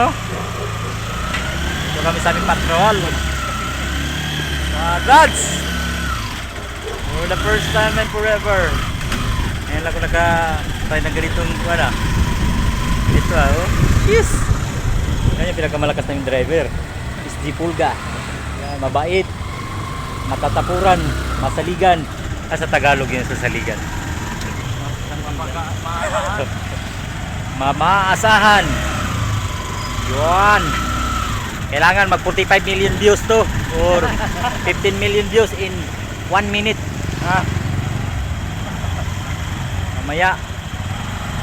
oh. Ito kami sa aming patrol. Mga gods! For the first time and forever. Ngayon lang ako naka-try ng ganitong ano. Ito oh. Yes! Yan yung pinakamalakas na yung driver. Is G Pulga. Yan, mabait. Matatapuran. Masaligan. Sa Tagalog yun, sa saligan. Mamaasahan. Yun. Kailangan mag 45 million views to or 15 million views in 1 minute. Ha? Mamaya.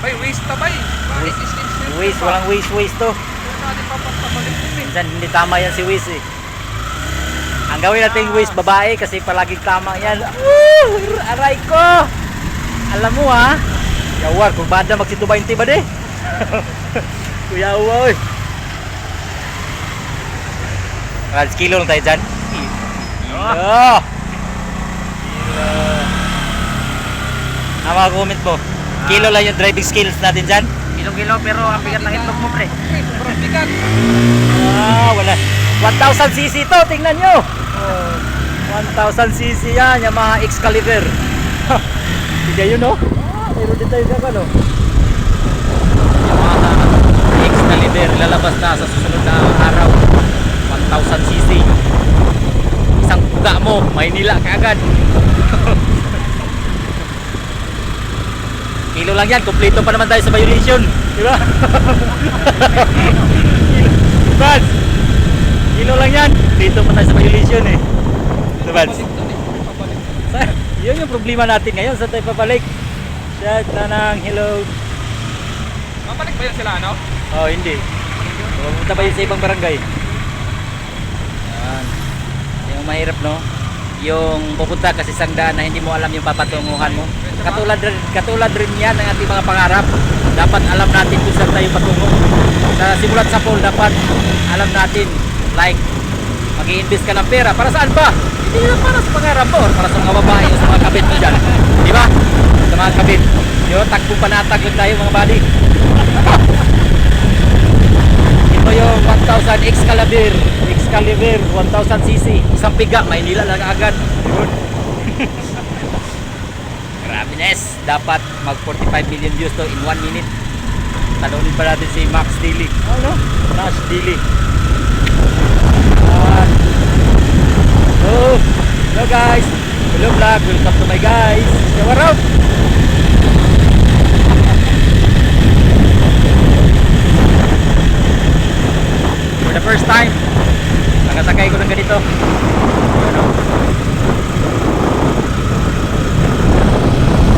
Bay, waste na bay. Waste, walang waste to. Minsan hindi tama yan si waste eh. Ang gawin natin waste babae kasi palaging tama yan. Aray ko! Alam mo ha? Yawar, kung bada magsito 20 ba de? Kuya uwoy. Kilo lang tayo dyan. Kilo. Ang mga comment mo. Kilo lang yung driving skills natin dyan. Kilo-kilo pero ang bigat ng itlog mo pre. Sobrang bigat. Wala. 1000cc to, tingnan nyo. 1000cc yan, Yamaha Excalibur. Tiga yun no? Meron din tayo ka no? Yamaha Excalibur, lalabas na sa susunod na araw. 1000cc. Isang puga mo, Maynila kaagad. Kilo lang yan, kompleto pa naman tayo sa violation. Diba? Bad! Kilo lang yan, kompleto pa tayo sa violation eh. Diba? Yun yung problema natin ngayon, saan tayo papalik? Chat na ng hello. Mabalik ba yan sila ano? Oh, hindi. Pumunta ba yun sa ibang barangay? Yan. Yung mahirap no? Yung pupunta kasi isang daan na hindi mo alam yung papatunguhan mo. Katulad rin yan ng ating mga pangarap. Dapat alam natin kung saan tayo patungo. Sa simulat sa pool, dapat alam natin. Like, mag-i-invest ka ng pera. Para saan ba? Hindi lang para sa pangarap mo. Para sa mga babae o sa mga kabit mo dyan. Di ba? Sa mga kabit. Yung tagpong panatag lang tayo mga buddy. Ito yung 1000 Excalibur. Excalibur 1000cc. Isang piga, Maynila lang agad. Yun. Grabe nes. Dapat mag 45 million views to in 1 minute. Talunin pa natin si Max Dili. Ano? Nash Dili. Hello guys. Hello vlog. Welcome to my guys. Shower out. For the first time nakasakay ko ng ganito. Ano?